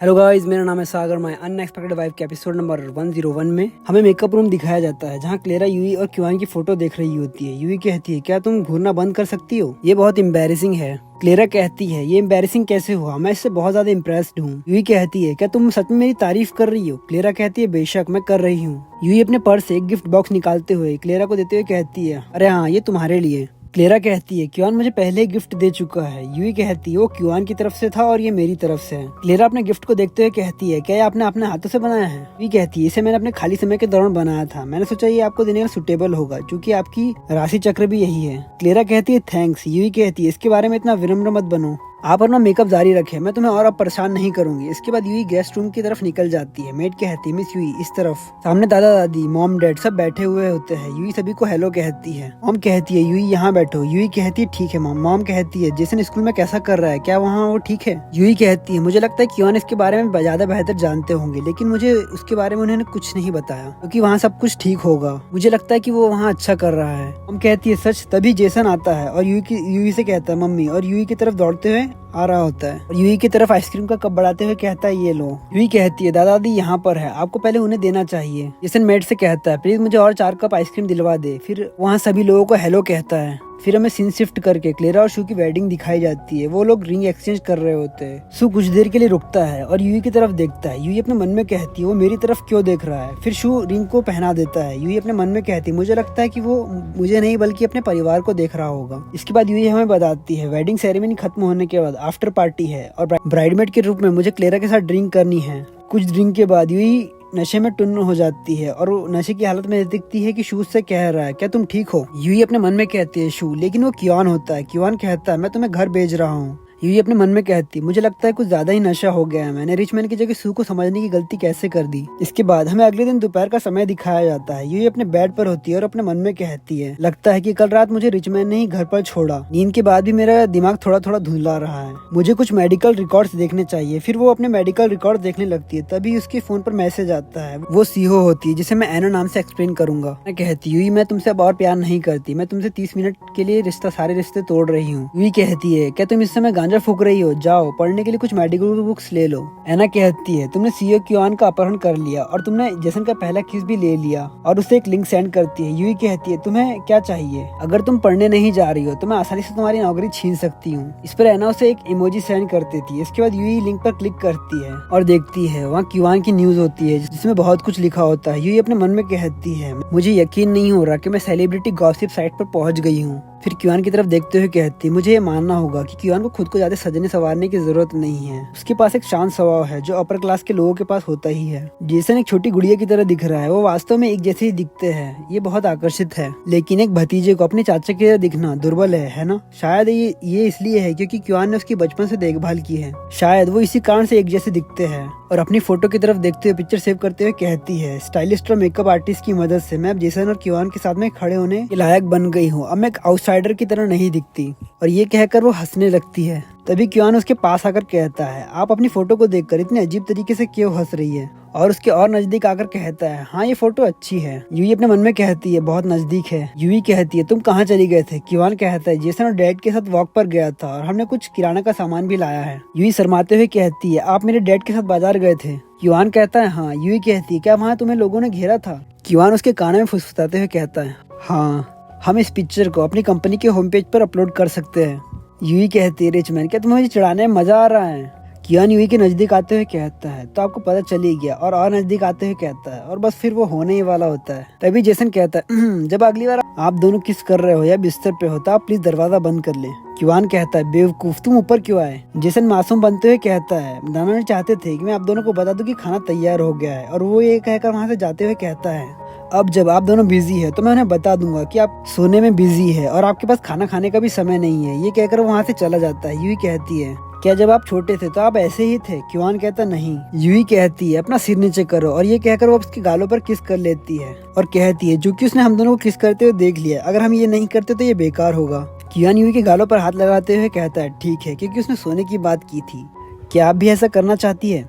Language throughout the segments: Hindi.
हेलो गाइस, मेरा नाम है सागर। माय अनएक्सपेक्टेड वाइफ के एपिसोड नंबर 101 में हमें मेकअप रूम दिखाया जाता है जहां क्लेरा यूई और क्यूआन की फोटो देख रही होती है। यूई कहती है, क्या तुम घूरना बंद कर सकती हो? ये बहुत एम्बैरेसिंग है। क्लेरा कहती है, ये एम्बैरेसिंग कैसे हुआ? मैं इससे बहुत ज्यादा इम्प्रेस्ड हूँ। यूई कहती है, क्या तुम सच में मेरी तारीफ कर रही हो? क्लेरा कहती है, बेशक मैं कर रही हूँ। यूई अपने पर्स से एक गिफ्ट बॉक्स निकालते हुए क्लेरा को देते हुए कहती है, अरे हाँ, ये तुम्हारे लिए। क्लेरा कहती है, क्यूआन मुझे पहले ही गिफ्ट दे चुका है। यूई कहती है, वो क्यूआन की तरफ से था और ये मेरी तरफ से है। क्लेरा अपने गिफ्ट को देखते हुए कहती है, क्या ये आपने अपने हाथों से बनाया है? यूई कहती है, इसे मैंने अपने खाली समय के दौरान बनाया था। मैंने सोचा ये आपको देने का सुटेबल होगा क्योंकि आपकी राशि चक्र भी यही है। क्लेरा कहती है, थैंक्स। यूई कहती है, इसके बारे में इतना विनम्र मत बनो, आप अपना मेकअप जारी रखें, मैं तुम्हें और अब परेशान नहीं करूंगी। इसके बाद यूई गेस्ट रूम की तरफ निकल जाती है। मेड कहती है, मिस यूई इस तरफ। सामने दादा दादी, मॉम डैड सब बैठे हुए होते हैं। यूई सभी को हेलो कहती है। मॉम कहती है, यूई यहाँ बैठो। यूई कहती है, ठीक है मॉम। मॉम कहती है, जेसन स्कूल में कैसा कर रहा है, क्या वहाँ वो ठीक है? यूई कहती है, मुझे लगता है क्यूआन इसके बारे में ज्यादा बेहतर जानते होंगे, लेकिन मुझे उसके बारे में उन्होंने कुछ नहीं बताया क्योंकि वहाँ सब कुछ ठीक होगा। मुझे लगता है कि वो वहाँ अच्छा कर रहा है। मॉम कहती है, सच? तभी जेसन आता है और यूई से कहता है मम्मी, और यूई की तरफ दौड़ते हुए आ रहा होता है और यूई की तरफ आइसक्रीम का कप बढ़ाते हुए कहता है, ये लो। यूई कहती है, दादा दादी यहाँ पर है, आपको पहले उन्हें देना चाहिए। जेसन मेड से कहता है, प्लीज मुझे और 4 कप आइसक्रीम दिलवा दे। फिर वहाँ सभी लोगों को हेलो कहता है। फिर हमें सीन शिफ्ट करके क्लेरा और शू की वेडिंग दिखाई जाती है। वो लोग रिंग एक्सचेंज कर रहे होते हैं। शू कुछ देर के लिए रुकता है और यूई की तरफ देखता है। यूई अपने मन में कहती है, वो मेरी तरफ क्यों देख रहा है? फिर शू रिंग को पहना देता है। यूई अपने मन में कहती है, मुझे लगता है कि वो मुझे नहीं बल्कि अपने परिवार को देख रहा होगा। इसके बाद यूई हमें बताती है, वेडिंग सेरेमनी खत्म होने के बाद आफ्टर पार्टी है और ब्राइडमेड के रूप में मुझे क्लेरा के साथ ड्रिंक करनी है। कुछ ड्रिंक के बाद यूई नशे में टुन्न हो जाती है और वो नशे की हालत में दिखती है कि शू से कह रहा है, क्या तुम ठीक हो? यूई अपने मन में कहती है शू, लेकिन वो क्यूआन होता है। क्यूआन कहता है, मैं तुम्हें घर भेज रहा हूँ। यूई अपने मन में कहती, मुझे लगता है कुछ ज्यादा ही नशा हो गया है। मैंने रिचमैन की जगह शू को समझने की गलती कैसे कर दी? इसके बाद हमें अगले दिन दोपहर का समय दिखाया जाता है। यूई अपने बेड पर होती है और अपने मन में कहती है, लगता है कि कल रात मुझे रिचमैन ने ही घर पर छोड़ा। नींद के बाद भी मेरा दिमाग थोड़ा थोड़ा धुंधला रहा है। मुझे कुछ मेडिकल रिकॉर्ड्स देखने चाहिए। फिर वो अपने मेडिकल रिकॉर्ड देखने लगती है। तभी उसके फोन पर मैसेज आता है। वो सीहो होती है जिसे मैं एना नाम से एक्सप्लेन करूंगा। मैं कहती, यूई मैं तुमसे अब और प्यार नहीं करती। मैं तुमसे 30 मिनट के लिए सारे रिश्ते तोड़ रही हूँ। यूई कहती है, क्या तुम इस समय गांजा फूक रही हो? जाओ पढ़ने के लिए कुछ मेडिकल बुक्स ले लो। एना कहती है, तुमने सीओ क्यूआन का अपहरण कर लिया और तुमने जेसन का पहला किस भी ले लिया, और उसे एक लिंक सेंड करती है। यूई कहती है, तुम्हें क्या चाहिए? अगर तुम पढ़ने नहीं जा रही हो तो मैं आसानी से तुम्हारी नौकरी छीन सकती हूँ। इस पर एना उसे एक इमोजी सेंड करती थी। इसके बाद यूई लिंक पर क्लिक करती है और देखती है वहाँ क्यूआन की न्यूज होती है जिसमें बहुत कुछ लिखा होता है। यूई अपने मन में कहती है, मुझे यकीन नहीं हो रहा कि मैं सेलिब्रिटी गॉसिप साइट पर पहुँच गई हूँ। फिर क्यूआन की तरफ देखते हुए कहती, मुझे ये मानना होगा कि क्यूआन को खुद को ज्यादा सजने संवारने की जरूरत नहीं है। उसके पास एक शांत स्वभाव है जो अपर क्लास के लोगों के पास होता ही है। जेसन एक छोटी गुड़िया की तरह दिख रहा है। वो वास्तव में एक जैसे ही दिखते हैं। ये बहुत आकर्षित है, लेकिन एक भतीजे को अपने चाचा की तरह दिखना दुर्बल है ना? शायद ये इसलिए है क्योंकि क्यूआन ने उसकी बचपन से देखभाल की है। शायद वो इसी कारण से एक जैसे दिखते हैं। और अपनी फोटो की तरफ देखते हुए पिक्चर सेव करते हुए कहती है, स्टाइलिस्ट और मेकअप आर्टिस्ट की मदद से मैं अब जेसन और क्यूआन के साथ में खड़े होने के लायक बन गई हूँ। अब मैं एक आउटसाइडर की तरह नहीं दिखती। और ये कहकर वो हंसने लगती है। तभी क्यूआन उसके पास आकर कहता है, आप अपनी फोटो को देखकर इतने अजीब तरीके से क्यों हंस रही है? और उसके और नजदीक आकर कहता है, हाँ ये फोटो अच्छी है। यूई अपने मन में कहती है, बहुत नजदीक है। यूई कहती है, तुम कहाँ चली गए थे? क्यूआन कहता है, जेसन और डैड के साथ वॉक पर गया था और हमने कुछ किराना का सामान भी लाया है। यूई शर्माते हुए कहती है, आप मेरे डैड के साथ बाजार गए थे? क्यूआन कहता है, हाँ। यूई कहती है, क्या वहाँ तुम्हें लोगों ने घेरा था? क्यूआन उसके कान में फुसफुसाते हुए कहता है, हाँ, हम इस पिक्चर को अपनी कंपनी के होम पेज पर अपलोड कर सकते हैं। यूई कहती है, रिचमैन क्या तुम्हें मुझे चढ़ाने में मजा आ रहा है? क्यूआन यूई के नजदीक आते हुए कहता है, तो आपको पता चल ही गया। और नजदीक आते हुए कहता है, और बस फिर वो होने ही वाला होता है। तभी जेसन कहता है, जब अगली बार आप दोनों किस कर रहे हो या बिस्तर पे हो तो आप प्लीज दरवाजा बंद कर ले। क्यूआन कहता है, बेवकूफ, तुम ऊपर क्यों आए? जेसन मासूम बनते हुए कहता है, नाना ने चाहते थे कि मैं आप दोनों को बता दूं कि खाना तैयार हो गया है। और वो ये कहकर वहाँ से जाते हुए कहता है, अब जब आप दोनों बिजी है तो मैं उन्हें बता दूंगा कि आप सोने में बिजी है और आपके पास खाना खाने का भी समय नहीं है। ये कहकर वो वहाँ से चला जाता है। यूई कहती है, क्या जब आप छोटे थे तो आप ऐसे ही थे? क्यूआन कहता नहीं। यूई कहती है, अपना सिर नीचे करो। और ये कहकर वो उसके गालों पर किस कर लेती है और कहती है, जो कि उसने हम दोनों को किस करते हुए देख लिया, अगर हम ये नहीं करते तो ये बेकार होगा। क्यूआन यूई के गालों पर हाथ लगाते हुए कहता है, ठीक है, क्योंकि उसने सोने की बात की थी। क्या आप भी ऐसा करना चाहती है?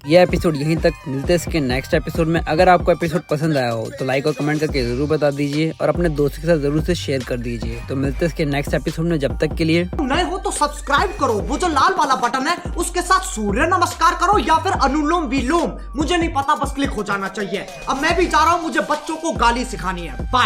यह एपिसोड यहीं तक। मिलते हैं इसके नेक्स्ट एपिसोड में। अगर आपको एपिसोड पसंद आया हो तो लाइक और कमेंट करके जरूर बता दीजिए और अपने दोस्तों के साथ जरूर से शेयर कर दीजिए। तो मिलते हैं इसके नेक्स्ट एपिसोड में। जब तक के लिए नए हो तो सब्सक्राइब करो, वो जो लाल वाला बटन है उसके साथ सूर्य नमस्कार करो या फिर अनुलोम विलोम, मुझे नहीं पता, बस क्लिक हो जाना चाहिए। अब मैं भी जा रहा हूं, मुझे बच्चों को गाली सिखानी है। बाय।